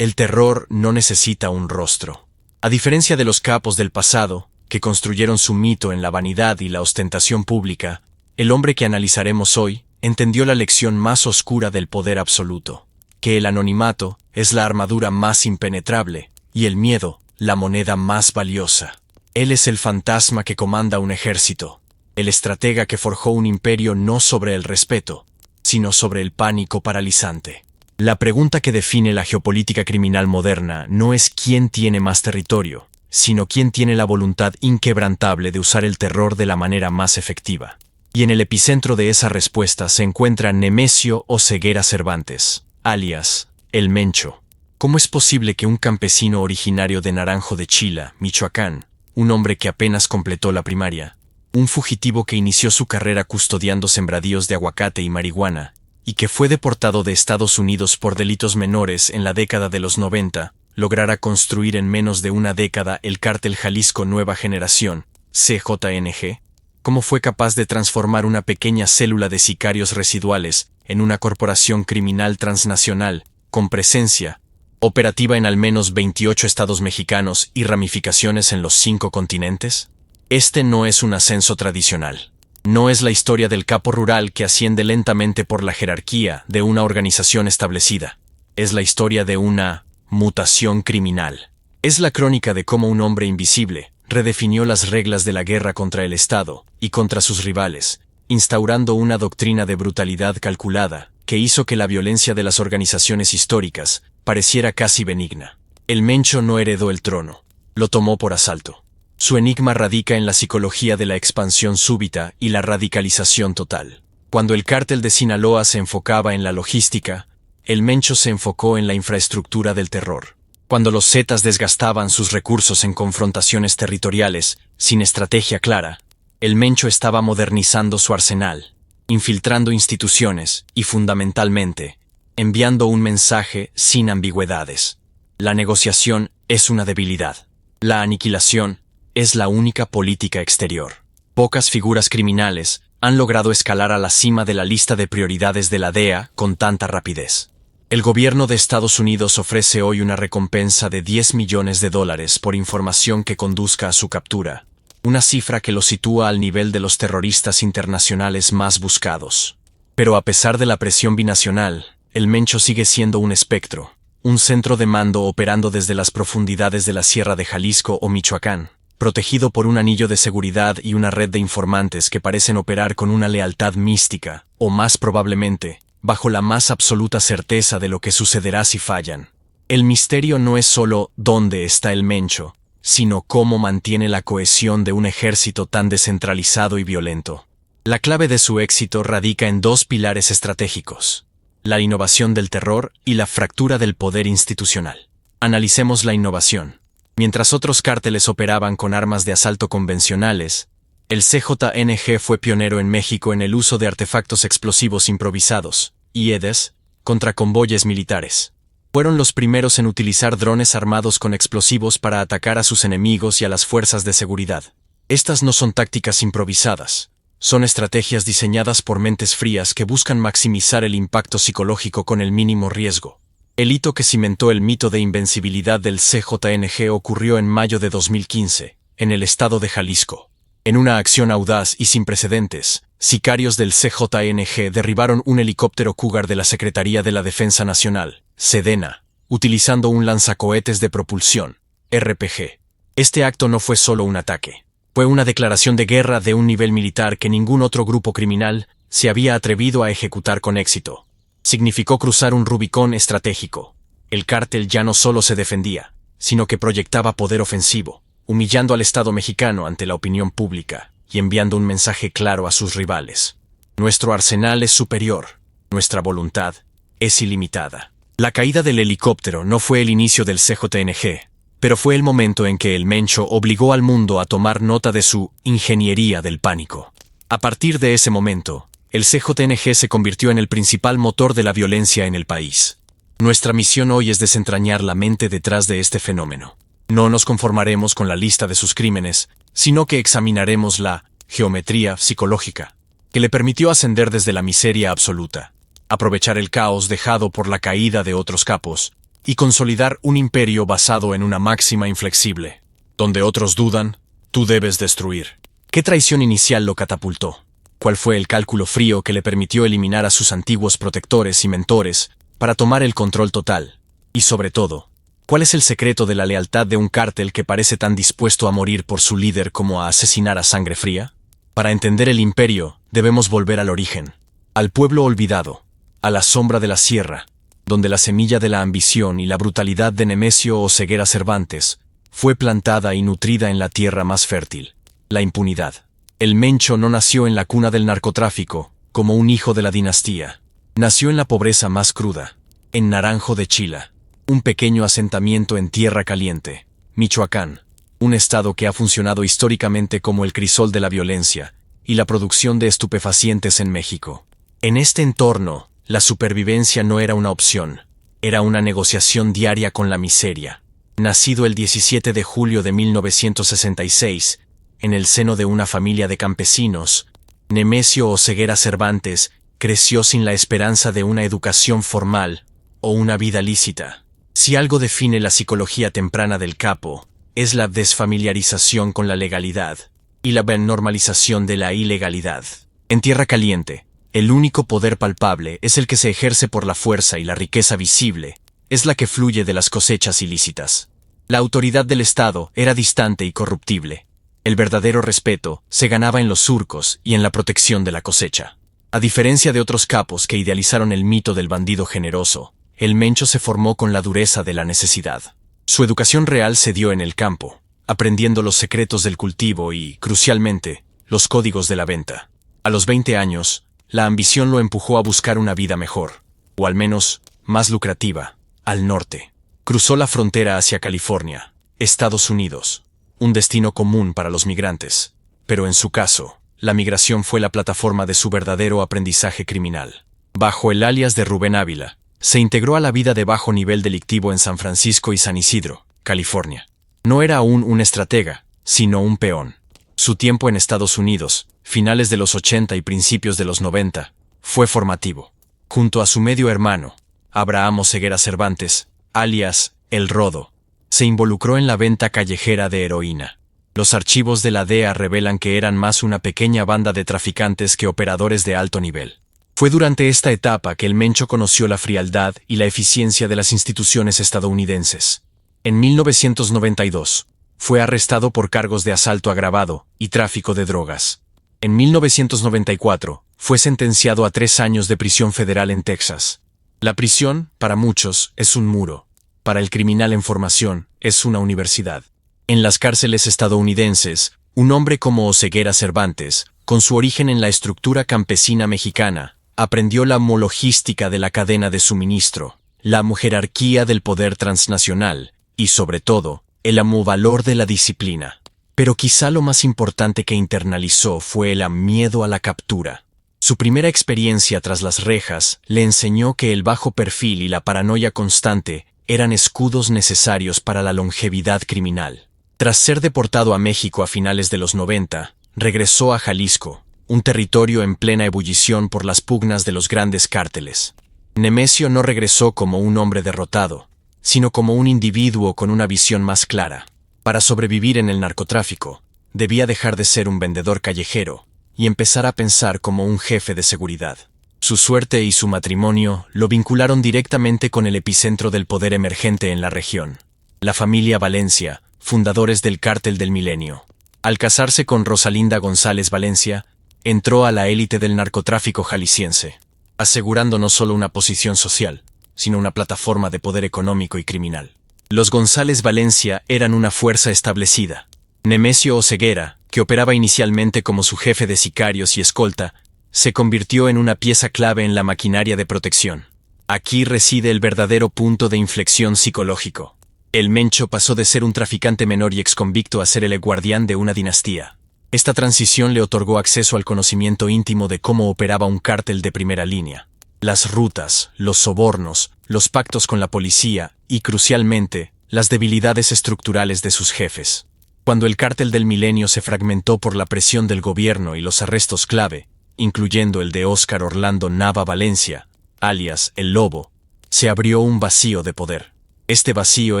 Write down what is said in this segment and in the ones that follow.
El terror no necesita un rostro. A diferencia de los capos del pasado, que construyeron su mito en la vanidad y la ostentación pública, el hombre que analizaremos hoy entendió la lección más oscura del poder absoluto, que el anonimato es la armadura más impenetrable y el miedo la moneda más valiosa. Él es el fantasma que comanda un ejército, el estratega que forjó un imperio no sobre el respeto, sino sobre el pánico paralizante. La pregunta que define la geopolítica criminal moderna no es quién tiene más territorio, sino quién tiene la voluntad inquebrantable de usar el terror de la manera más efectiva. Y en el epicentro de esa respuesta se encuentra Nemesio Oseguera Cervantes, alias El Mencho. ¿Cómo es posible que un campesino originario de Naranjo de Chila, Michoacán, un hombre que apenas completó la primaria, un fugitivo que inició su carrera custodiando sembradíos de aguacate y marihuana, y que fue deportado de Estados Unidos por delitos menores en la década de los 90, lograra construir en menos de una década el cártel Jalisco Nueva Generación, CJNG? ¿Cómo fue capaz de transformar una pequeña célula de sicarios residuales en una corporación criminal transnacional, con presencia, operativa en al menos 28 estados mexicanos y ramificaciones en los 5 continentes? Este no es un ascenso tradicional. No es la historia del capo rural que asciende lentamente por la jerarquía de una organización establecida. Es la historia de una mutación criminal. Es la crónica de cómo un hombre invisible redefinió las reglas de la guerra contra el Estado y contra sus rivales, instaurando una doctrina de brutalidad calculada que hizo que la violencia de las organizaciones históricas pareciera casi benigna. El Mencho no heredó el trono, lo tomó por asalto. Su enigma radica en la psicología de la expansión súbita y la radicalización total. Cuando el cártel de Sinaloa se enfocaba en la logística, el Mencho se enfocó en la infraestructura del terror. Cuando los Zetas desgastaban sus recursos en confrontaciones territoriales, sin estrategia clara, el Mencho estaba modernizando su arsenal, infiltrando instituciones y, fundamentalmente, enviando un mensaje sin ambigüedades. La negociación es una debilidad. La aniquilación es la única política exterior. Pocas figuras criminales han logrado escalar a la cima de la lista de prioridades de la DEA con tanta rapidez. El gobierno de Estados Unidos ofrece hoy una recompensa de $10 millones por información que conduzca a su captura, una cifra que lo sitúa al nivel de los terroristas internacionales más buscados. Pero a pesar de la presión binacional, el Mencho sigue siendo un espectro, un centro de mando operando desde las profundidades de la Sierra de Jalisco o Michoacán, protegido por un anillo de seguridad y una red de informantes que parecen operar con una lealtad mística, o más probablemente, bajo la más absoluta certeza de lo que sucederá si fallan. El misterio no es solo dónde está el Mencho, sino cómo mantiene la cohesión de un ejército tan descentralizado y violento. La clave de su éxito radica en 2 pilares estratégicos: la innovación del terror y la fractura del poder institucional. Analicemos la innovación. Mientras otros cárteles operaban con armas de asalto convencionales, el CJNG fue pionero en México en el uso de artefactos explosivos improvisados, IEDs, contra convoyes militares. Fueron los primeros en utilizar drones armados con explosivos para atacar a sus enemigos y a las fuerzas de seguridad. Estas no son tácticas improvisadas, son estrategias diseñadas por mentes frías que buscan maximizar el impacto psicológico con el mínimo riesgo. El hito que cimentó el mito de invencibilidad del CJNG ocurrió en mayo de 2015, en el estado de Jalisco. En una acción audaz y sin precedentes, sicarios del CJNG derribaron un helicóptero Cougar de la Secretaría de la Defensa Nacional, Sedena, utilizando un lanzacohetes de propulsión, RPG. Este acto no fue solo un ataque. Fue una declaración de guerra de un nivel militar que ningún otro grupo criminal se había atrevido a ejecutar con éxito. Significó cruzar un Rubicón estratégico. El cártel ya no solo se defendía, sino que proyectaba poder ofensivo, humillando al Estado mexicano ante la opinión pública y enviando un mensaje claro a sus rivales. Nuestro arsenal es superior, nuestra voluntad es ilimitada. La caída del helicóptero no fue el inicio del CJNG, pero fue el momento en que el Mencho obligó al mundo a tomar nota de su ingeniería del pánico. A partir de ese momento, el CJNG se convirtió en el principal motor de la violencia en el país. Nuestra misión hoy es desentrañar la mente detrás de este fenómeno. No nos conformaremos con la lista de sus crímenes, sino que examinaremos la geometría psicológica que le permitió ascender desde la miseria absoluta, aprovechar el caos dejado por la caída de otros capos y consolidar un imperio basado en una máxima inflexible. Donde otros dudan, tú debes destruir. ¿Qué traición inicial lo catapultó? ¿Cuál fue el cálculo frío que le permitió eliminar a sus antiguos protectores y mentores para tomar el control total? Y sobre todo, ¿cuál es el secreto de la lealtad de un cártel que parece tan dispuesto a morir por su líder como a asesinar a sangre fría? Para entender el imperio, debemos volver al origen, al pueblo olvidado, a la sombra de la sierra, donde la semilla de la ambición y la brutalidad de Nemesio Oseguera Cervantes fue plantada y nutrida en la tierra más fértil, la impunidad. El Mencho no nació en la cuna del narcotráfico, como un hijo de la dinastía. Nació en la pobreza más cruda, en Naranjo de Chila, un pequeño asentamiento en Tierra Caliente, Michoacán, un estado que ha funcionado históricamente como el crisol de la violencia y la producción de estupefacientes en México. En este entorno, la supervivencia no era una opción, era una negociación diaria con la miseria. Nacido el 17 de julio de 1966, en el seno de una familia de campesinos, Nemesio Oseguera Cervantes creció sin la esperanza de una educación formal o una vida lícita. Si algo define la psicología temprana del capo, es la desfamiliarización con la legalidad y la normalización de la ilegalidad. En Tierra Caliente, el único poder palpable es el que se ejerce por la fuerza y la riqueza visible es la que fluye de las cosechas ilícitas. La autoridad del Estado era distante y corruptible. El verdadero respeto se ganaba en los surcos y en la protección de la cosecha. A diferencia de otros capos que idealizaron el mito del bandido generoso, el Mencho se formó con la dureza de la necesidad. Su educación real se dio en el campo, aprendiendo los secretos del cultivo y, crucialmente, los códigos de la venta. A los 20 años, la ambición lo empujó a buscar una vida mejor, o al menos, más lucrativa, al norte. Cruzó la frontera hacia California, Estados Unidos, un destino común para los migrantes, pero en su caso, la migración fue la plataforma de su verdadero aprendizaje criminal. Bajo el alias de Rubén Ávila, se integró a la vida de bajo nivel delictivo en San Francisco y San Isidro, California. No era aún un estratega, sino un peón. Su tiempo en Estados Unidos, finales de los 80 y principios de los 90, fue formativo. Junto a su medio hermano, Abraham Oseguera Cervantes, alias El Rodo, se involucró en la venta callejera de heroína. Los archivos de la DEA revelan que eran más una pequeña banda de traficantes que operadores de alto nivel. Fue durante esta etapa que el Mencho conoció la frialdad y la eficiencia de las instituciones estadounidenses. En 1992, fue arrestado por cargos de asalto agravado y tráfico de drogas. En 1994, fue sentenciado a 3 años de prisión federal en Texas. La prisión, para muchos, es un muro. Para el criminal en formación, es una universidad. En las cárceles estadounidenses, un hombre como Oseguera Cervantes, con su origen en la estructura campesina mexicana, aprendió la logística de la cadena de suministro, la jerarquía del poder transnacional y, sobre todo, el valor de la disciplina. Pero quizá lo más importante que internalizó fue el miedo a la captura. Su primera experiencia tras las rejas le enseñó que el bajo perfil y la paranoia constante eran escudos necesarios para la longevidad criminal. Tras ser deportado a México a finales de los 90, regresó a Jalisco, un territorio en plena ebullición por las pugnas de los grandes cárteles. Nemesio no regresó como un hombre derrotado, sino como un individuo con una visión más clara. Para sobrevivir en el narcotráfico, debía dejar de ser un vendedor callejero y empezar a pensar como un jefe de seguridad. Su suerte y su matrimonio lo vincularon directamente con el epicentro del poder emergente en la región, la familia Valencia, fundadores del Cártel del Milenio. Al casarse con Rosalinda González Valencia, entró a la élite del narcotráfico jalisciense, asegurando no solo una posición social, sino una plataforma de poder económico y criminal. Los González Valencia eran una fuerza establecida. Nemesio Oseguera, que operaba inicialmente como su jefe de sicarios y escolta, se convirtió en una pieza clave en la maquinaria de protección. Aquí reside el verdadero punto de inflexión psicológico. El Mencho pasó de ser un traficante menor y exconvicto a ser el guardián de una dinastía. Esta transición le otorgó acceso al conocimiento íntimo de cómo operaba un cártel de primera línea. Las rutas, los sobornos, los pactos con la policía y, crucialmente, las debilidades estructurales de sus jefes. Cuando el Cártel del Milenio se fragmentó por la presión del gobierno y los arrestos clave, incluyendo el de Óscar Orlando Nava Valencia, alias El Lobo, se abrió un vacío de poder. Este vacío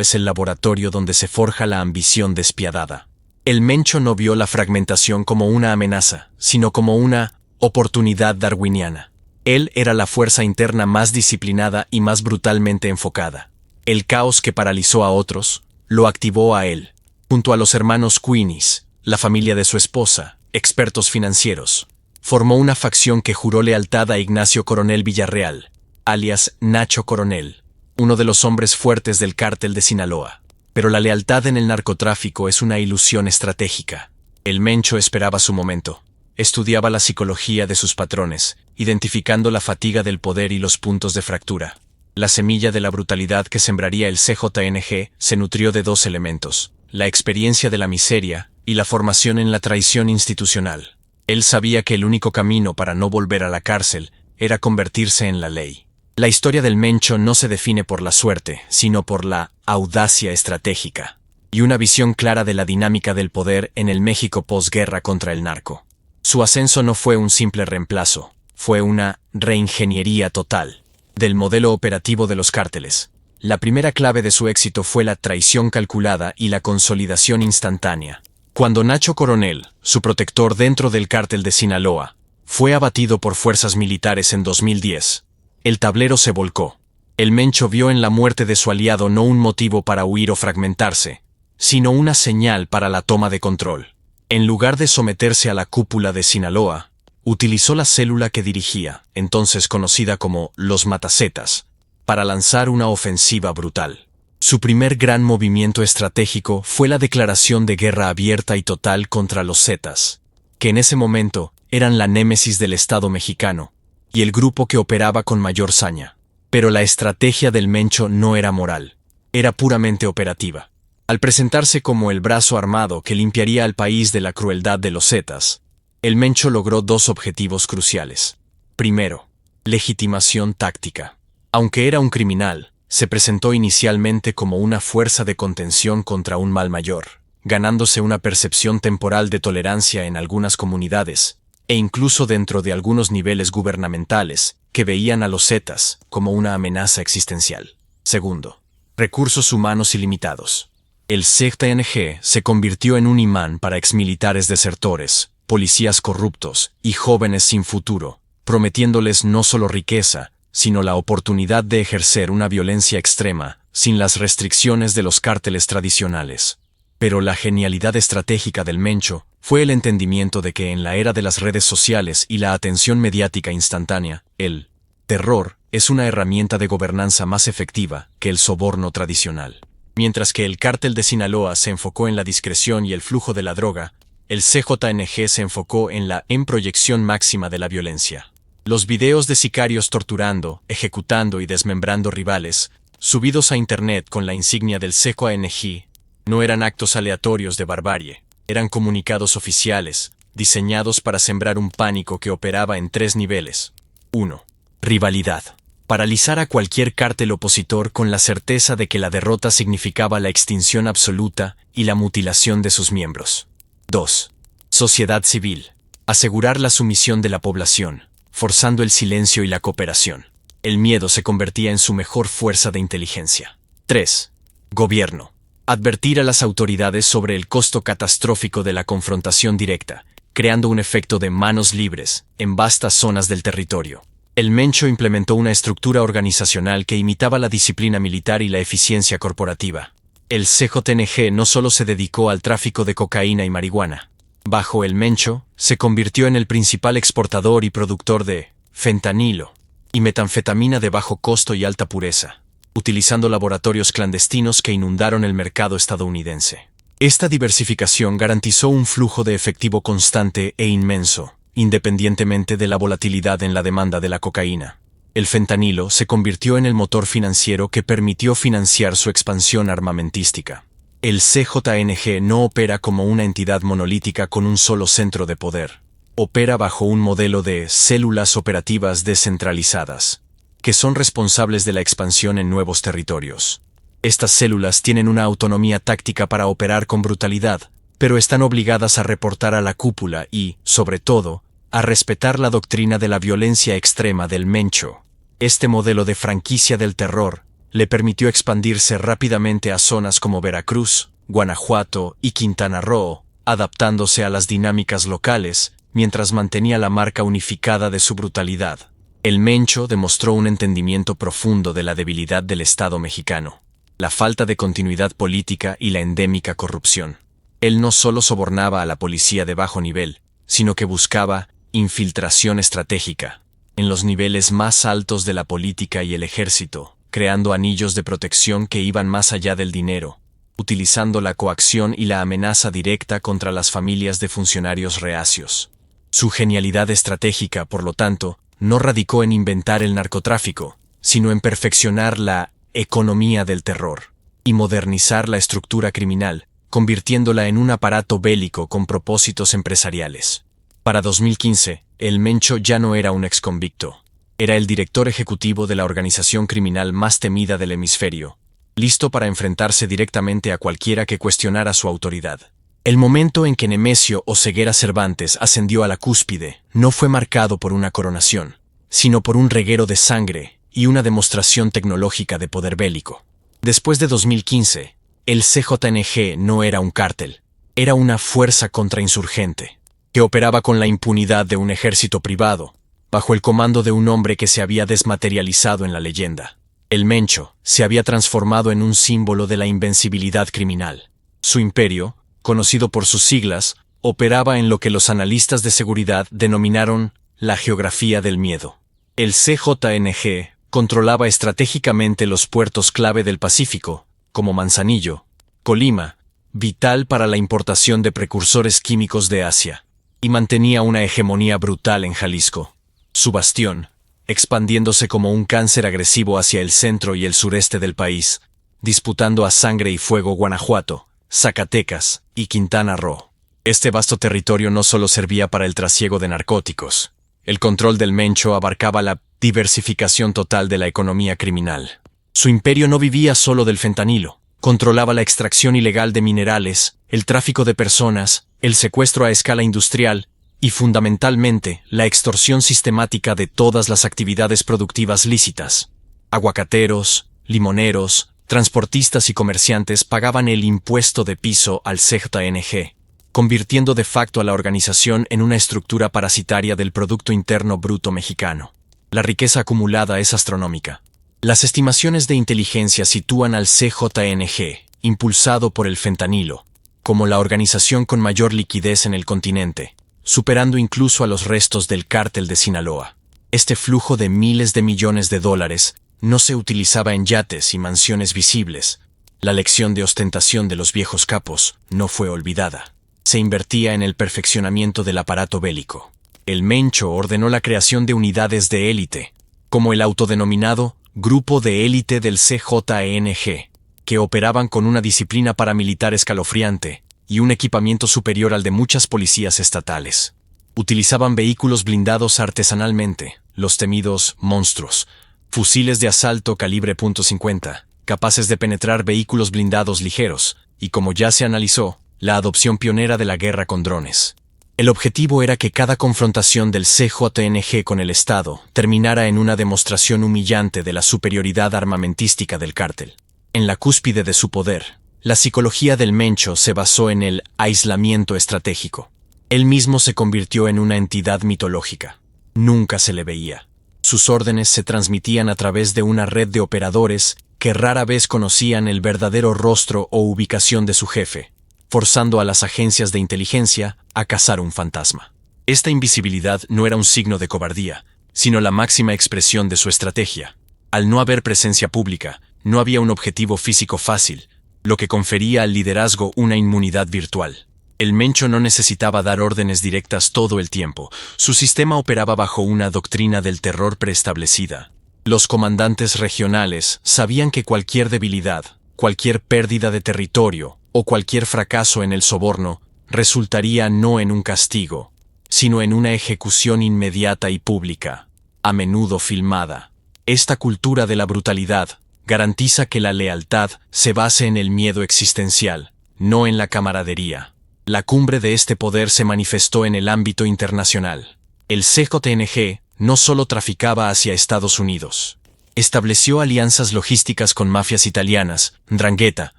es el laboratorio donde se forja la ambición despiadada. El Mencho no vio la fragmentación como una amenaza, sino como una oportunidad darwiniana. Él era la fuerza interna más disciplinada y más brutalmente enfocada. El caos que paralizó a otros, lo activó a él. Junto a los hermanos Queenis, la familia de su esposa, expertos financieros, formó una facción que juró lealtad a Ignacio Coronel Villarreal, alias Nacho Coronel, uno de los hombres fuertes del cártel de Sinaloa. Pero la lealtad en el narcotráfico es una ilusión estratégica. El Mencho esperaba su momento. Estudiaba la psicología de sus patrones, identificando la fatiga del poder y los puntos de fractura. La semilla de la brutalidad que sembraría el CJNG se nutrió de dos elementos: la experiencia de la miseria y la formación en la traición institucional. Él sabía que el único camino para no volver a la cárcel era convertirse en la ley. La historia del Mencho no se define por la suerte, sino por la audacia estratégica y una visión clara de la dinámica del poder en el México posguerra contra el narco. Su ascenso no fue un simple reemplazo, fue una reingeniería total del modelo operativo de los cárteles. La primera clave de su éxito fue la traición calculada y la consolidación instantánea. Cuando Nacho Coronel, su protector dentro del cártel de Sinaloa, fue abatido por fuerzas militares en 2010, el tablero se volcó. El Mencho vio en la muerte de su aliado no un motivo para huir o fragmentarse, sino una señal para la toma de control. En lugar de someterse a la cúpula de Sinaloa, utilizó la célula que dirigía, entonces conocida como los Matacetas, para lanzar una ofensiva brutal. Su primer gran movimiento estratégico fue la declaración de guerra abierta y total contra los Zetas, que en ese momento eran la némesis del Estado mexicano y el grupo que operaba con mayor saña. Pero la estrategia del Mencho no era moral, era puramente operativa. Al presentarse como el brazo armado que limpiaría al país de la crueldad de los Zetas, el Mencho logró dos objetivos cruciales. Primero, legitimación táctica. Aunque era un criminal, se presentó inicialmente como una fuerza de contención contra un mal mayor, ganándose una percepción temporal de tolerancia en algunas comunidades, e incluso dentro de algunos niveles gubernamentales, que veían a los Zetas como una amenaza existencial. Segundo, recursos humanos ilimitados. El CJNG se convirtió en un imán para exmilitares desertores, policías corruptos y jóvenes sin futuro, prometiéndoles no solo riqueza, sino la oportunidad de ejercer una violencia extrema, sin las restricciones de los cárteles tradicionales. Pero la genialidad estratégica del Mencho fue el entendimiento de que en la era de las redes sociales y la atención mediática instantánea, el terror es una herramienta de gobernanza más efectiva que el soborno tradicional. Mientras que el cártel de Sinaloa se enfocó en la discreción y el flujo de la droga, el CJNG se enfocó en la proyección máxima de la violencia. Los videos de sicarios torturando, ejecutando y desmembrando rivales, subidos a internet con la insignia del CJNG, no eran actos aleatorios de barbarie, eran comunicados oficiales, diseñados para sembrar un pánico que operaba en tres niveles. 1. Rivalidad. Paralizar a cualquier cártel opositor con la certeza de que la derrota significaba la extinción absoluta y la mutilación de sus miembros. 2. Sociedad civil. Asegurar la sumisión de la población, forzando el silencio y la cooperación. El miedo se convertía en su mejor fuerza de inteligencia. 3. Gobierno. Advertir a las autoridades sobre el costo catastrófico de la confrontación directa, creando un efecto de manos libres en vastas zonas del territorio. El Mencho implementó una estructura organizacional que imitaba la disciplina militar y la eficiencia corporativa. El CJNG no solo se dedicó al tráfico de cocaína y marihuana. Bajo el Mencho, se convirtió en el principal exportador y productor de fentanilo y metanfetamina de bajo costo y alta pureza, utilizando laboratorios clandestinos que inundaron el mercado estadounidense. Esta diversificación garantizó un flujo de efectivo constante e inmenso, independientemente de la volatilidad en la demanda de la cocaína. El fentanilo se convirtió en el motor financiero que permitió financiar su expansión armamentística. El CJNG no opera como una entidad monolítica con un solo centro de poder. Opera bajo un modelo de células operativas descentralizadas, que son responsables de la expansión en nuevos territorios. Estas células tienen una autonomía táctica para operar con brutalidad, pero están obligadas a reportar a la cúpula y, sobre todo, a respetar la doctrina de la violencia extrema del Mencho. Este modelo de franquicia del terror le permitió expandirse rápidamente a zonas como Veracruz, Guanajuato y Quintana Roo, adaptándose a las dinámicas locales, mientras mantenía la marca unificada de su brutalidad. El Mencho demostró un entendimiento profundo de la debilidad del Estado mexicano, la falta de continuidad política y la endémica corrupción. Él no solo sobornaba a la policía de bajo nivel, sino que buscaba infiltración estratégica en los niveles más altos de la política y el ejército, creando anillos de protección que iban más allá del dinero, utilizando la coacción y la amenaza directa contra las familias de funcionarios reacios. Su genialidad estratégica, por lo tanto, no radicó en inventar el narcotráfico, sino en perfeccionar la economía del terror y modernizar la estructura criminal, convirtiéndola en un aparato bélico con propósitos empresariales. Para 2015, el Mencho ya no era un exconvicto. Era el director ejecutivo de la organización criminal más temida del hemisferio, listo para enfrentarse directamente a cualquiera que cuestionara su autoridad. El momento en que Nemesio Oseguera Cervantes ascendió a la cúspide no fue marcado por una coronación, sino por un reguero de sangre y una demostración tecnológica de poder bélico. Después de 2015, el CJNG no era un cártel, era una fuerza contrainsurgente, que operaba con la impunidad de un ejército privado, bajo el comando de un hombre que se había desmaterializado en la leyenda. El Mencho se había transformado en un símbolo de la invencibilidad criminal. Su imperio, conocido por sus siglas, operaba en lo que los analistas de seguridad denominaron la geografía del miedo. El CJNG controlaba estratégicamente los puertos clave del Pacífico, como Manzanillo, Colima, vital para la importación de precursores químicos de Asia, y mantenía una hegemonía brutal en Jalisco, su bastión, expandiéndose como un cáncer agresivo hacia el centro y el sureste del país, disputando a sangre y fuego Guanajuato, Zacatecas y Quintana Roo. Este vasto territorio no solo servía para el trasiego de narcóticos. El control del Mencho abarcaba la diversificación total de la economía criminal. Su imperio no vivía solo del fentanilo. Controlaba la extracción ilegal de minerales, el tráfico de personas, el secuestro a escala industrial y, fundamentalmente, la extorsión sistemática de todas las actividades productivas lícitas. Aguacateros, limoneros, transportistas y comerciantes pagaban el impuesto de piso al CJNG, convirtiendo de facto a la organización en una estructura parasitaria del Producto Interno Bruto mexicano. La riqueza acumulada es astronómica. Las estimaciones de inteligencia sitúan al CJNG, impulsado por el fentanilo, como la organización con mayor liquidez en el continente, superando incluso a los restos del cártel de Sinaloa. Este flujo de miles de millones de dólares no se utilizaba en yates y mansiones visibles. La lección de ostentación de los viejos capos no fue olvidada. Se invertía en el perfeccionamiento del aparato bélico. El Mencho ordenó la creación de unidades de élite, como el autodenominado Grupo de Élite del CJNG, que operaban con una disciplina paramilitar escalofriante y un equipamiento superior al de muchas policías estatales. Utilizaban vehículos blindados artesanalmente, los temidos monstruos, fusiles de asalto calibre .50, capaces de penetrar vehículos blindados ligeros, y como ya se analizó, la adopción pionera de la guerra con drones. El objetivo era que cada confrontación del CJNG con el Estado terminara en una demostración humillante de la superioridad armamentística del cártel. En la cúspide de su poder, la psicología del Mencho se basó en el aislamiento estratégico. Él mismo se convirtió en una entidad mitológica. Nunca se le veía. Sus órdenes se transmitían a través de una red de operadores que rara vez conocían el verdadero rostro o ubicación de su jefe, forzando a las agencias de inteligencia a cazar un fantasma. Esta invisibilidad no era un signo de cobardía, sino la máxima expresión de su estrategia. Al no haber presencia pública, no había un objetivo físico fácil, lo que confería al liderazgo una inmunidad virtual. El Mencho no necesitaba dar órdenes directas todo el tiempo. Su sistema operaba bajo una doctrina del terror preestablecida. Los comandantes regionales sabían que cualquier debilidad, cualquier pérdida de territorio o cualquier fracaso en el soborno resultaría no en un castigo, sino en una ejecución inmediata y pública, a menudo filmada. Esta cultura de la brutalidad garantiza que la lealtad se base en el miedo existencial, no en la camaradería. La cumbre de este poder se manifestó en el ámbito internacional. El CJNG no solo traficaba hacia Estados Unidos. Estableció alianzas logísticas con mafias italianas, 'ndrangheta,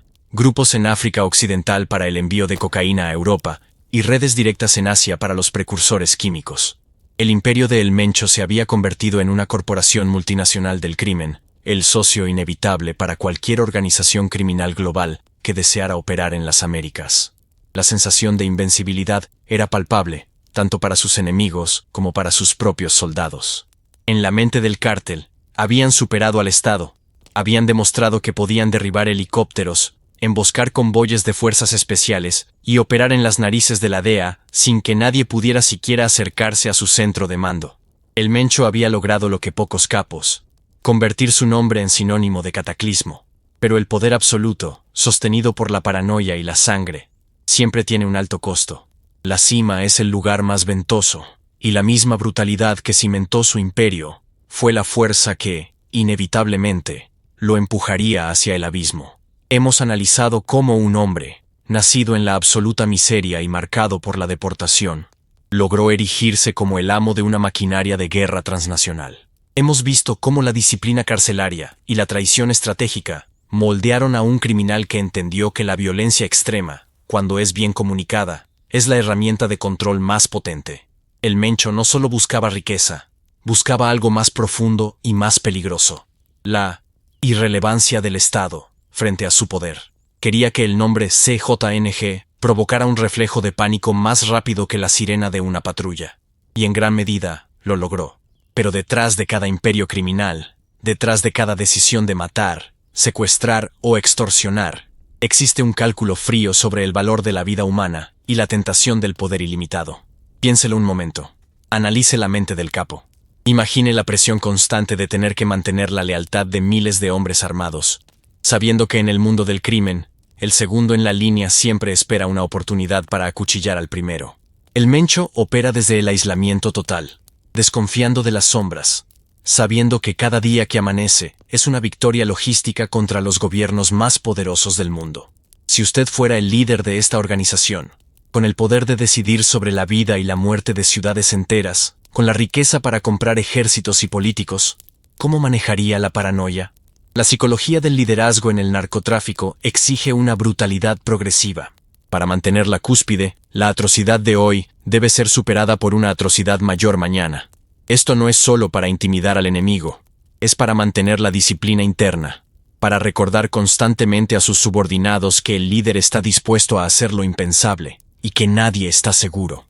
grupos en África Occidental para el envío de cocaína a Europa, y redes directas en Asia para los precursores químicos. El imperio de El Mencho se había convertido en una corporación multinacional del crimen, el socio inevitable para cualquier organización criminal global que deseara operar en las Américas. La sensación de invencibilidad era palpable, tanto para sus enemigos como para sus propios soldados. En la mente del cártel, habían superado al Estado, habían demostrado que podían derribar helicópteros, emboscar convoyes de fuerzas especiales y operar en las narices de la DEA sin que nadie pudiera siquiera acercarse a su centro de mando. El Mencho había logrado lo que pocos capos: convertir su nombre en sinónimo de cataclismo. Pero el poder absoluto, sostenido por la paranoia y la sangre, siempre tiene un alto costo. La cima es el lugar más ventoso, y la misma brutalidad que cimentó su imperio fue la fuerza que, inevitablemente, lo empujaría hacia el abismo. Hemos analizado cómo un hombre, nacido en la absoluta miseria y marcado por la deportación, logró erigirse como el amo de una maquinaria de guerra transnacional. Hemos visto cómo la disciplina carcelaria y la traición estratégica moldearon a un criminal que entendió que la violencia extrema, cuando es bien comunicada, es la herramienta de control más potente. El Mencho no solo buscaba riqueza, buscaba algo más profundo y más peligroso: la irrelevancia del Estado frente a su poder. Quería que el nombre CJNG provocara un reflejo de pánico más rápido que la sirena de una patrulla. Y en gran medida lo logró. Pero detrás de cada imperio criminal, detrás de cada decisión de matar, secuestrar o extorsionar, existe un cálculo frío sobre el valor de la vida humana y la tentación del poder ilimitado. Piénselo un momento. Analice la mente del capo. Imagine la presión constante de tener que mantener la lealtad de miles de hombres armados, sabiendo que en el mundo del crimen, el segundo en la línea siempre espera una oportunidad para acuchillar al primero. El Mencho opera desde el aislamiento total, desconfiando de las sombras, sabiendo que cada día que amanece es una victoria logística contra los gobiernos más poderosos del mundo. Si usted fuera el líder de esta organización, con el poder de decidir sobre la vida y la muerte de ciudades enteras, con la riqueza para comprar ejércitos y políticos, ¿cómo manejaría la paranoia? La psicología del liderazgo en el narcotráfico exige una brutalidad progresiva. Para mantener la cúspide, la atrocidad de hoy debe ser superada por una atrocidad mayor mañana. Esto no es solo para intimidar al enemigo, es para mantener la disciplina interna, para recordar constantemente a sus subordinados que el líder está dispuesto a hacer lo impensable y que nadie está seguro.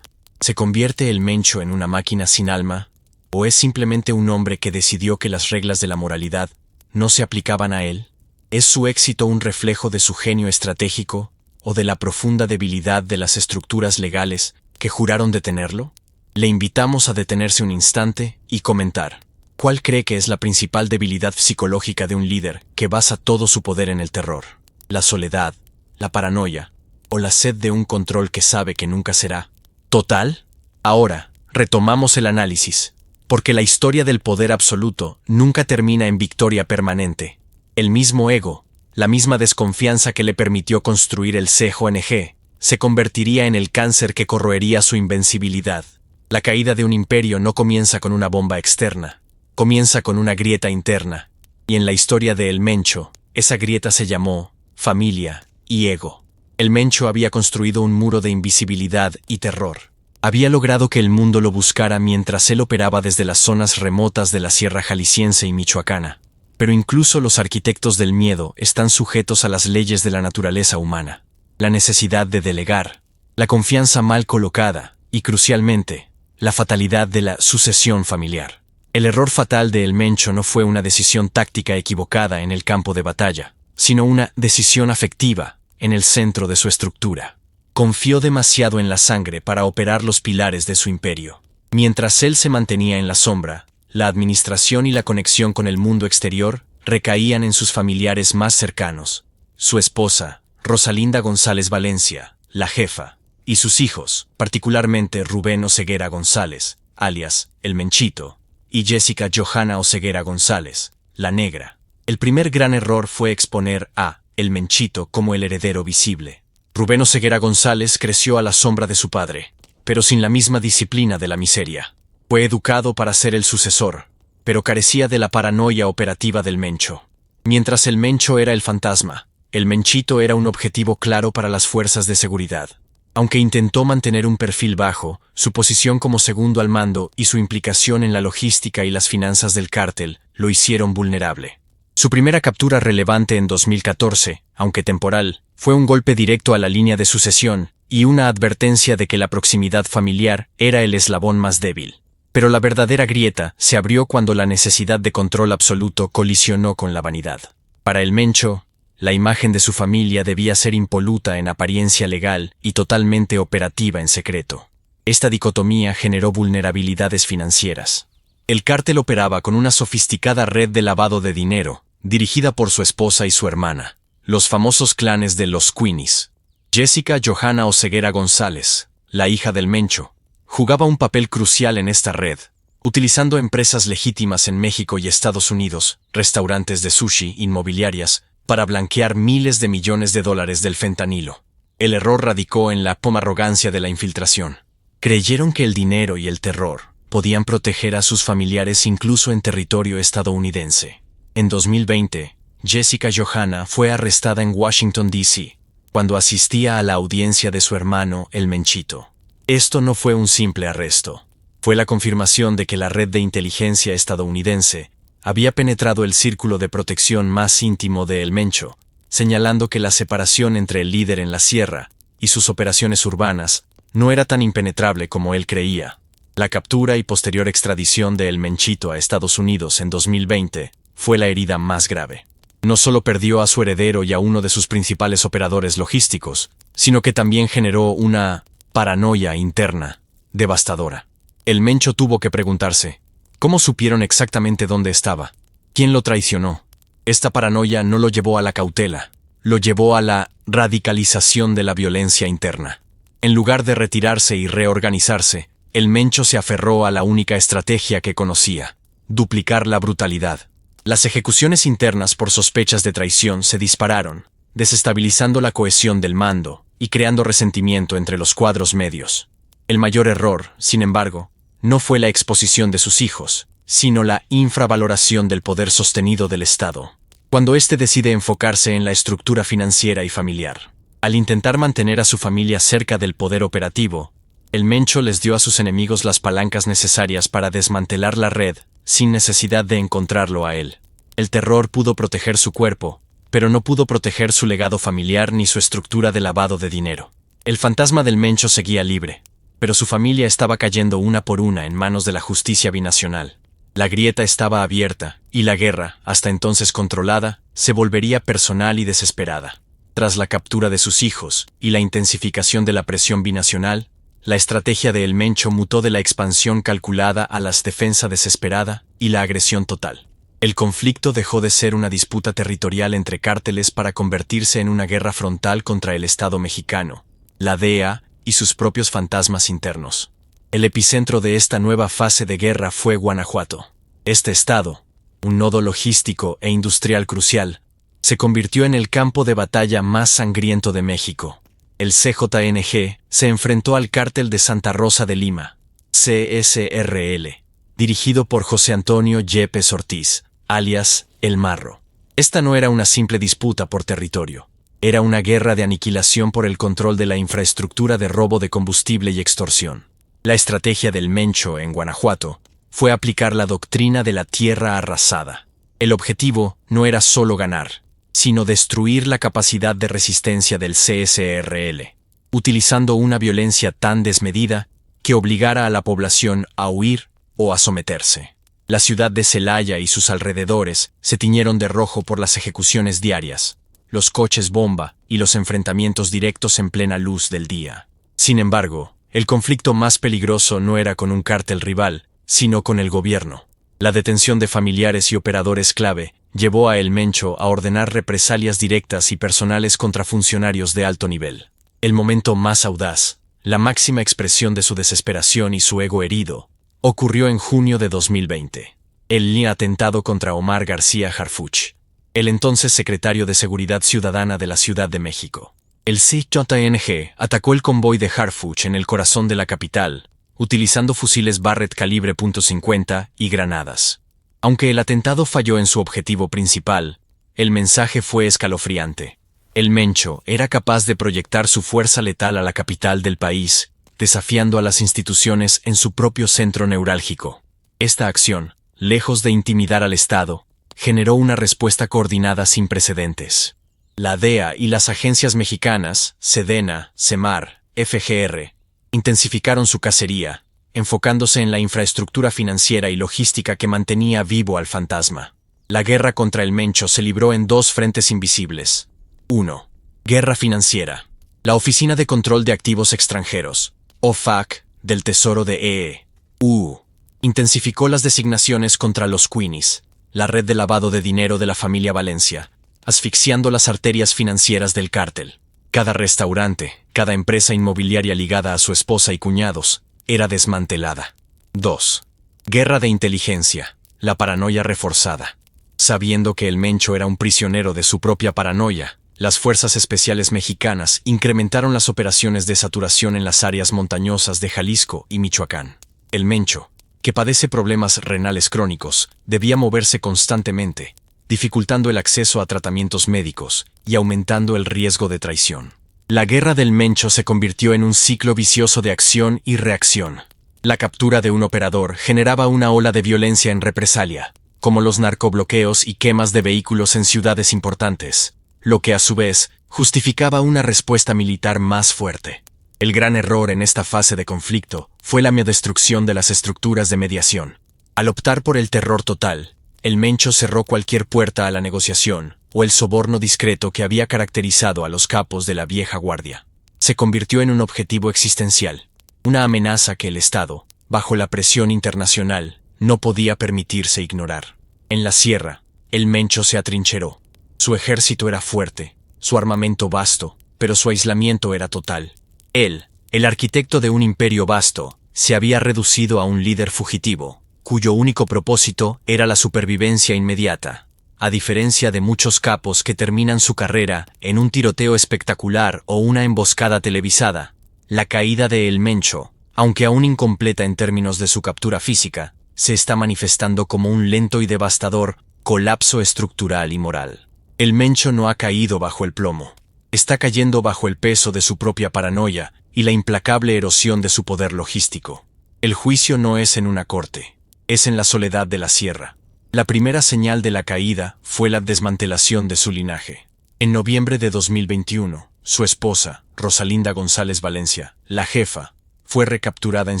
¿Se convierte el Mencho en una máquina sin alma? ¿O es simplemente un hombre que decidió que las reglas de la moralidad no se aplicaban a él? ¿Es su éxito un reflejo de su genio estratégico o de la profunda debilidad de las estructuras legales que juraron detenerlo? Le invitamos a detenerse un instante y comentar: ¿cuál cree que es la principal debilidad psicológica de un líder que basa todo su poder en el terror? ¿La soledad, la paranoia o la sed de un control que sabe que nunca será total? Ahora, retomamos el análisis, porque la historia del poder absoluto nunca termina en victoria permanente. El mismo ego, la misma desconfianza que le permitió construir el CJNG, se convertiría en el cáncer que corroería su invencibilidad. La caída de un imperio no comienza con una bomba externa, comienza con una grieta interna. Y en la historia de El Mencho, esa grieta se llamó familia y ego. El Mencho había construido un muro de invisibilidad y terror. Había logrado que el mundo lo buscara mientras él operaba desde las zonas remotas de la Sierra Jalisciense y Michoacana. Pero incluso los arquitectos del miedo están sujetos a las leyes de la naturaleza humana. La necesidad de delegar, la confianza mal colocada y, crucialmente, la fatalidad de la sucesión familiar. El error fatal de El Mencho no fue una decisión táctica equivocada en el campo de batalla, sino una decisión afectiva en el centro de su estructura. Confió demasiado en la sangre para operar los pilares de su imperio. Mientras él se mantenía en la sombra, la administración y la conexión con el mundo exterior recaían en sus familiares más cercanos: su esposa, Rosalinda González Valencia, la jefa, y sus hijos, particularmente Rubén Oseguera González, alias El Menchito, y Jessica Johanna Oseguera González, la Negra. El primer gran error fue exponer a El Menchito como el heredero visible. Rubén Oseguera González creció a la sombra de su padre, pero sin la misma disciplina de la miseria. Fue educado para ser el sucesor, pero carecía de la paranoia operativa del Mencho. Mientras el Mencho era el fantasma, el Menchito era un objetivo claro para las fuerzas de seguridad. Aunque intentó mantener un perfil bajo, su posición como segundo al mando y su implicación en la logística y las finanzas del cártel lo hicieron vulnerable. Su primera captura relevante en 2014, aunque temporal, fue un golpe directo a la línea de sucesión y una advertencia de que la proximidad familiar era el eslabón más débil. Pero la verdadera grieta se abrió cuando la necesidad de control absoluto colisionó con la vanidad. Para el Mencho, la imagen de su familia debía ser impoluta en apariencia legal y totalmente operativa en secreto. Esta dicotomía generó vulnerabilidades financieras. El cártel operaba con una sofisticada red de lavado de dinero, dirigida por su esposa y su hermana, los famosos clanes de los Queenies. Jessica Johanna Oseguera González, la hija del Mencho, jugaba un papel crucial en esta red, utilizando empresas legítimas en México y Estados Unidos, restaurantes de sushi, inmobiliarias, para blanquear miles de millones de dólares del fentanilo. El error radicó en la arrogancia de la infiltración. Creyeron que el dinero y el terror podían proteger a sus familiares incluso en territorio estadounidense. En 2020, Jessica Johanna fue arrestada en Washington, D.C., cuando asistía a la audiencia de su hermano, el Menchito. Esto no fue un simple arresto. Fue la confirmación de que la red de inteligencia estadounidense había penetrado el círculo de protección más íntimo de El Mencho, señalando que la separación entre el líder en la sierra y sus operaciones urbanas no era tan impenetrable como él creía. La captura y posterior extradición de El Menchito a Estados Unidos en 2020 fue la herida más grave. No solo perdió a su heredero y a uno de sus principales operadores logísticos, sino que también generó una paranoia interna devastadora. El Mencho tuvo que preguntarse, ¿cómo supieron exactamente dónde estaba? ¿Quién lo traicionó? Esta paranoia no lo llevó a la cautela, lo llevó a la radicalización de la violencia interna. En lugar de retirarse y reorganizarse, el Mencho se aferró a la única estrategia que conocía: duplicar la brutalidad. Las ejecuciones internas por sospechas de traición se dispararon, desestabilizando la cohesión del mando y creando resentimiento entre los cuadros medios. El mayor error, sin embargo, no fue la exposición de sus hijos, sino la infravaloración del poder sostenido del Estado, cuando éste decide enfocarse en la estructura financiera y familiar. Al intentar mantener a su familia cerca del poder operativo, el Mencho les dio a sus enemigos las palancas necesarias para desmantelar la red, sin necesidad de encontrarlo a él. El terror pudo proteger su cuerpo, pero no pudo proteger su legado familiar ni su estructura de lavado de dinero. El fantasma del Mencho seguía libre, pero su familia estaba cayendo una por una en manos de la justicia binacional. La grieta estaba abierta, y la guerra, hasta entonces controlada, se volvería personal y desesperada. Tras la captura de sus hijos y la intensificación de la presión binacional, la estrategia de El Mencho mutó de la expansión calculada a la defensa desesperada y la agresión total. El conflicto dejó de ser una disputa territorial entre cárteles para convertirse en una guerra frontal contra el Estado mexicano, la DEA y sus propios fantasmas internos. El epicentro de esta nueva fase de guerra fue Guanajuato. Este estado, un nodo logístico e industrial crucial, se convirtió en el campo de batalla más sangriento de México. El CJNG se enfrentó al Cártel de Santa Rosa de Lima, CSRL, dirigido por José Antonio Yepes Ortiz, alias El Marro. Esta no era una simple disputa por territorio. Era una guerra de aniquilación por el control de la infraestructura de robo de combustible y extorsión. La estrategia del Mencho en Guanajuato fue aplicar la doctrina de la tierra arrasada. El objetivo no era solo ganar, sino destruir la capacidad de resistencia del CSRL, utilizando una violencia tan desmedida que obligara a la población a huir o a someterse. La ciudad de Celaya y sus alrededores se tiñeron de rojo por las ejecuciones diarias, los coches bomba y los enfrentamientos directos en plena luz del día. Sin embargo, el conflicto más peligroso no era con un cártel rival, sino con el gobierno. La detención de familiares y operadores clave llevó a El Mencho a ordenar represalias directas y personales contra funcionarios de alto nivel. El momento más audaz, la máxima expresión de su desesperación y su ego herido, ocurrió en junio de 2020. El atentado contra Omar García Harfuch, el entonces secretario de Seguridad Ciudadana de la Ciudad de México. El CJNG atacó el convoy de Harfuch en el corazón de la capital, utilizando fusiles Barrett calibre .50 y granadas. Aunque el atentado falló en su objetivo principal, el mensaje fue escalofriante. El Mencho era capaz de proyectar su fuerza letal a la capital del país, desafiando a las instituciones en su propio centro neurálgico. Esta acción, lejos de intimidar al Estado, generó una respuesta coordinada sin precedentes. La DEA y las agencias mexicanas, Sedena, Semar, FGR, intensificaron su cacería, enfocándose en la infraestructura financiera y logística que mantenía vivo al fantasma. La guerra contra el Mencho se libró en dos frentes invisibles. 1. Guerra financiera. La Oficina de Control de Activos Extranjeros, OFAC, del Tesoro de EU, intensificó las designaciones contra los Queenies, la red de lavado de dinero de la familia Valencia, asfixiando las arterias financieras del cártel. Cada restaurante, cada empresa inmobiliaria ligada a su esposa y cuñados, era desmantelada. 2. Guerra de inteligencia. La paranoia reforzada. Sabiendo que el Mencho era un prisionero de su propia paranoia, las fuerzas especiales mexicanas incrementaron las operaciones de saturación en las áreas montañosas de Jalisco y Michoacán. El Mencho, que padece problemas renales crónicos, debía moverse constantemente, dificultando el acceso a tratamientos médicos y aumentando el riesgo de traición. La guerra del Mencho se convirtió en un ciclo vicioso de acción y reacción. La captura de un operador generaba una ola de violencia en represalia, como los narcobloqueos y quemas de vehículos en ciudades importantes, lo que a su vez justificaba una respuesta militar más fuerte. El gran error en esta fase de conflicto fue la destrucción de las estructuras de mediación. Al optar por el terror total, el Mencho cerró cualquier puerta a la negociación o el soborno discreto que había caracterizado a los capos de la vieja guardia. Se convirtió en un objetivo existencial, una amenaza que el Estado, bajo la presión internacional, no podía permitirse ignorar. En la sierra, el Mencho se atrincheró. Su ejército era fuerte, su armamento vasto, pero su aislamiento era total. Él, el arquitecto de un imperio vasto, se había reducido a un líder fugitivo, cuyo único propósito era la supervivencia inmediata, a diferencia de muchos capos que terminan su carrera en un tiroteo espectacular o una emboscada televisada. La caída de El Mencho, aunque aún incompleta en términos de su captura física, se está manifestando como un lento y devastador colapso estructural y moral. El Mencho no ha caído bajo el plomo. Está cayendo bajo el peso de su propia paranoia y la implacable erosión de su poder logístico. El juicio no es en una corte, es en la soledad de la sierra. La primera señal de la caída fue la desmantelación de su linaje. En noviembre de 2021, su esposa, Rosalinda González Valencia, la jefa, fue recapturada en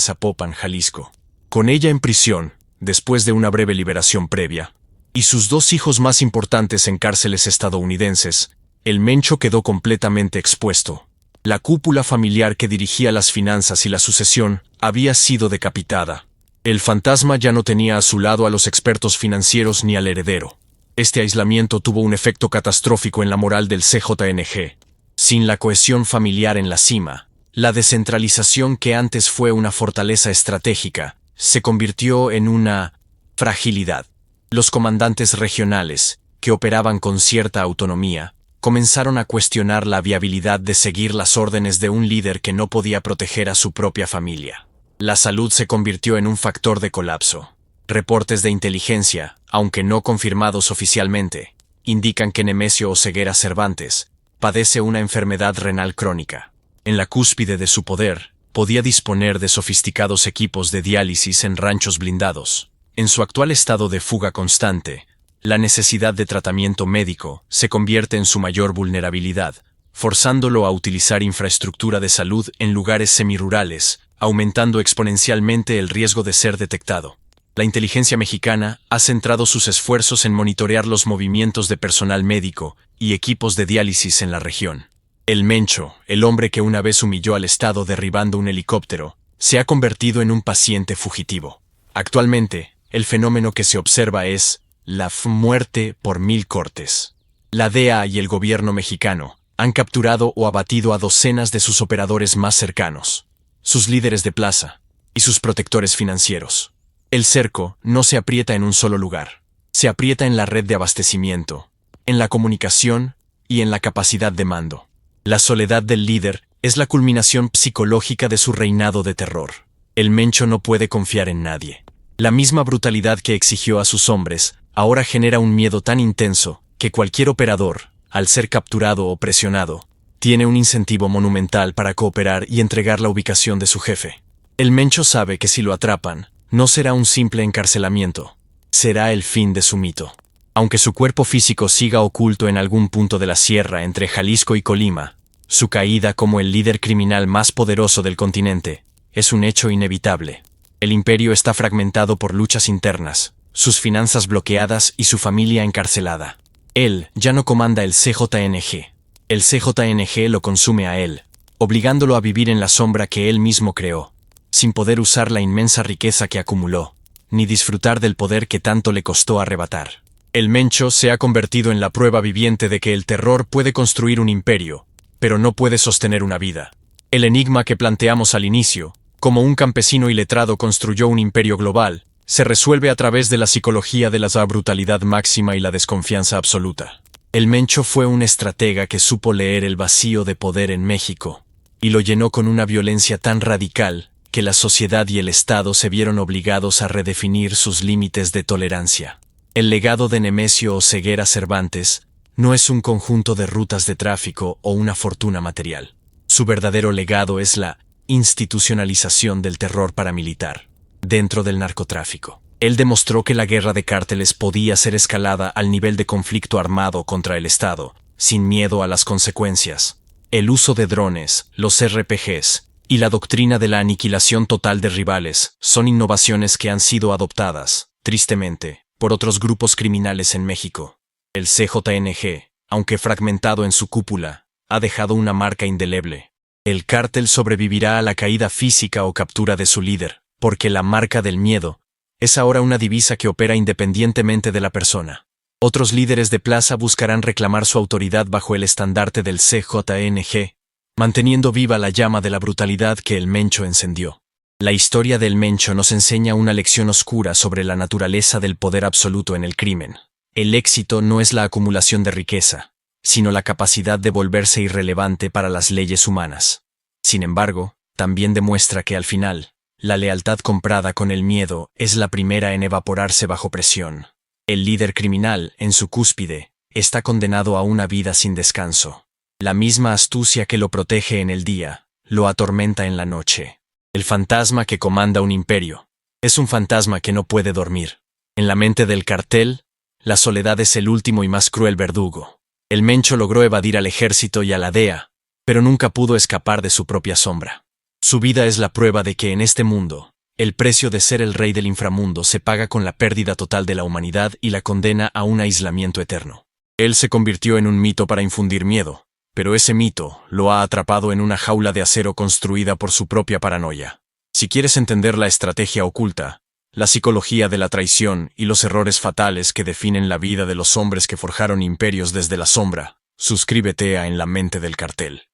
Zapopan, Jalisco. Con ella en prisión, después de una breve liberación previa, y sus dos hijos más importantes en cárceles estadounidenses, el Mencho quedó completamente expuesto. La cúpula familiar que dirigía las finanzas y la sucesión había sido decapitada. El fantasma ya no tenía a su lado a los expertos financieros ni al heredero. Este aislamiento tuvo un efecto catastrófico en la moral del CJNG. Sin la cohesión familiar en la cima, la descentralización que antes fue una fortaleza estratégica, se convirtió en una fragilidad. Los comandantes regionales, que operaban con cierta autonomía, comenzaron a cuestionar la viabilidad de seguir las órdenes de un líder que no podía proteger a su propia familia. La salud se convirtió en un factor de colapso. Reportes de inteligencia, aunque no confirmados oficialmente, indican que Nemesio Oseguera Cervantes padece una enfermedad renal crónica. En la cúspide de su poder, podía disponer de sofisticados equipos de diálisis en ranchos blindados. En su actual estado de fuga constante, la necesidad de tratamiento médico se convierte en su mayor vulnerabilidad, forzándolo a utilizar infraestructura de salud en lugares semirurales, aumentando exponencialmente el riesgo de ser detectado. La inteligencia mexicana ha centrado sus esfuerzos en monitorear los movimientos de personal médico y equipos de diálisis en la región. El Mencho, el hombre que una vez humilló al Estado derribando un helicóptero, se ha convertido en un paciente fugitivo. Actualmente, el fenómeno que se observa es la muerte por 1000 cortes. La DEA y el gobierno mexicano han capturado o abatido a docenas de sus operadores más cercanos, sus líderes de plaza y sus protectores financieros. El cerco no se aprieta en un solo lugar, se aprieta en la red de abastecimiento, en la comunicación y en la capacidad de mando. La soledad del líder es la culminación psicológica de su reinado de terror. El Mencho no puede confiar en nadie. La misma brutalidad que exigió a sus hombres, ahora genera un miedo tan intenso, que cualquier operador, al ser capturado o presionado, tiene un incentivo monumental para cooperar y entregar la ubicación de su jefe. El Mencho sabe que si lo atrapan, no será un simple encarcelamiento, será el fin de su mito. Aunque su cuerpo físico siga oculto en algún punto de la sierra entre Jalisco y Colima, su caída como el líder criminal más poderoso del continente es un hecho inevitable. El imperio está fragmentado por luchas internas, sus finanzas bloqueadas y su familia encarcelada. Él ya no comanda el CJNG. El CJNG lo consume a él, obligándolo a vivir en la sombra que él mismo creó, sin poder usar la inmensa riqueza que acumuló, ni disfrutar del poder que tanto le costó arrebatar. El Mencho se ha convertido en la prueba viviente de que el terror puede construir un imperio, pero no puede sostener una vida. El enigma que planteamos al inicio, como un campesino iletrado construyó un imperio global, se resuelve a través de la psicología de la brutalidad máxima y la desconfianza absoluta. El Mencho fue un estratega que supo leer el vacío de poder en México, y lo llenó con una violencia tan radical que la sociedad y el Estado se vieron obligados a redefinir sus límites de tolerancia. El legado de Nemesio Oseguera Cervantes no es un conjunto de rutas de tráfico o una fortuna material. Su verdadero legado es la institucionalización del terror paramilitar dentro del narcotráfico. Él demostró que la guerra de cárteles podía ser escalada al nivel de conflicto armado contra el Estado, sin miedo a las consecuencias. El uso de drones, los RPGs y la doctrina de la aniquilación total de rivales son innovaciones que han sido adoptadas, tristemente, por otros grupos criminales en México. El CJNG, aunque fragmentado en su cúpula, ha dejado una marca indeleble. El cártel sobrevivirá a la caída física o captura de su líder, porque la marca del miedo es ahora una divisa que opera independientemente de la persona. Otros líderes de plaza buscarán reclamar su autoridad bajo el estandarte del CJNG, manteniendo viva la llama de la brutalidad que el Mencho encendió. La historia del Mencho nos enseña una lección oscura sobre la naturaleza del poder absoluto en el crimen. El éxito no es la acumulación de riqueza, sino la capacidad de volverse irrelevante para las leyes humanas. Sin embargo, también demuestra que al final, la lealtad comprada con el miedo es la primera en evaporarse bajo presión. El líder criminal, en su cúspide, está condenado a una vida sin descanso. La misma astucia que lo protege en el día, lo atormenta en la noche. El fantasma que comanda un imperio es un fantasma que no puede dormir. En la mente del cartel, la soledad es el último y más cruel verdugo. El Mencho logró evadir al ejército y a la DEA, pero nunca pudo escapar de su propia sombra. Su vida es la prueba de que en este mundo, el precio de ser el rey del inframundo se paga con la pérdida total de la humanidad y la condena a un aislamiento eterno. Él se convirtió en un mito para infundir miedo, pero ese mito lo ha atrapado en una jaula de acero construida por su propia paranoia. Si quieres entender la estrategia oculta, la psicología de la traición y los errores fatales que definen la vida de los hombres que forjaron imperios desde la sombra, suscríbete a En la mente del cartel.